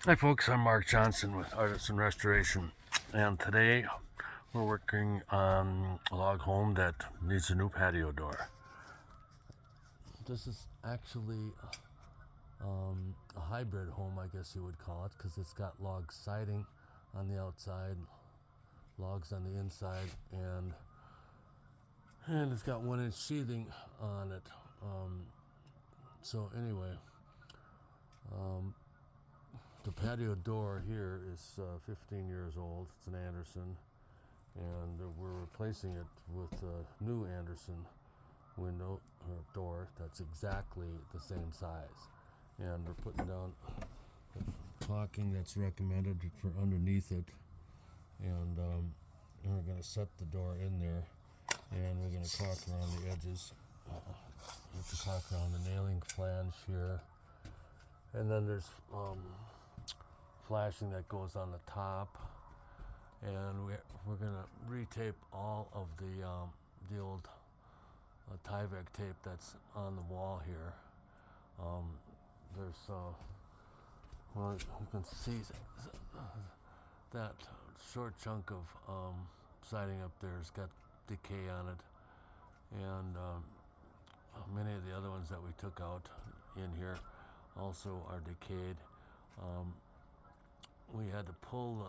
Hi folks, I'm Mark Johnson with Artisan Restoration, and today we're working on a log home that needs a new patio door. This is actually a hybrid home, I guess you would call it, because it's got log siding on the outside, logs on the inside, and it's got 1-inch sheathing on it. So anyway, the patio door here is 15 years old. It's an Anderson, and we're replacing it with a new Anderson window or door that's exactly the same size. And we're putting down the caulking that's recommended for underneath it, and we're going to set the door in there, and we're going to caulk around the edges. We have to caulk around the nailing flange here, and then there's flashing that goes on the top, and we're going to retape all of the old Tyvek tape that's on the wall here. There's well, you can see that short chunk of siding up there's got decay on it, and many of the other ones that we took out in here also are decayed. We had to pull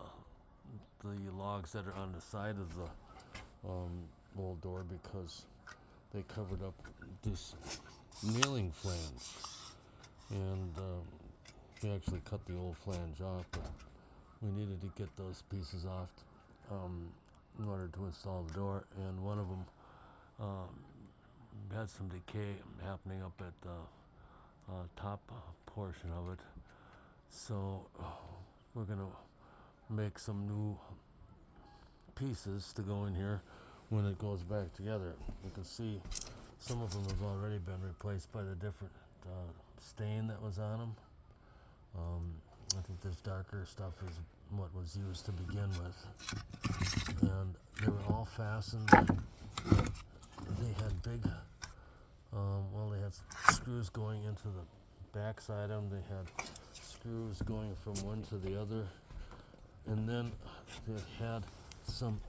the logs that are on the side of the old door because they covered up this nailing flange, and we actually cut the old flange off, but we needed to get those pieces off in order to install the door, and one of them had some decay happening up at the top portion of it. So we're going to make some new pieces to go in here when it goes back together. You can see some of them have already been replaced by the different stain that was on them. I think this darker stuff is what was used to begin with, and they were all fastened. They had big, they had screws going into the back side of them. They had screws going from one to the other, and then they had some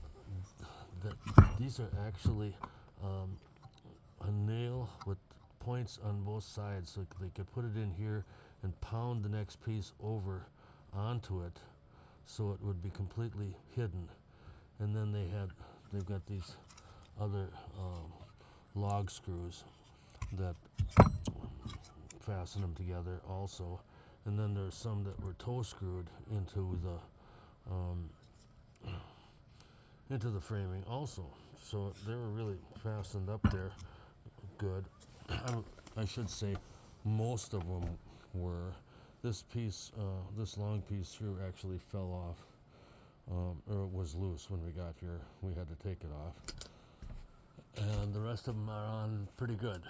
these are actually a nail with points on both sides, so they could put it in here and pound the next piece over onto it so it would be completely hidden. And then they've got these other log screws that fasten them together also. And then there's some that were toe screwed into the framing also. So they were really fastened up there good. I should say most of them were. This piece, this long piece here actually fell off, or it was loose when we got here. We had to take it off. And the rest of them are on pretty good.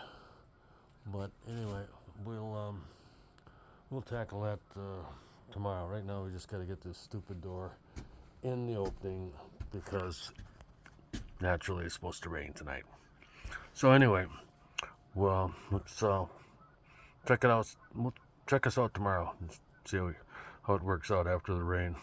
But anyway, we'll tackle that tomorrow. Right now we just got to get this stupid door in the opening because naturally it's supposed to rain tonight. So anyway, well, let's check it out. Check us out tomorrow and see how it works out after the rain.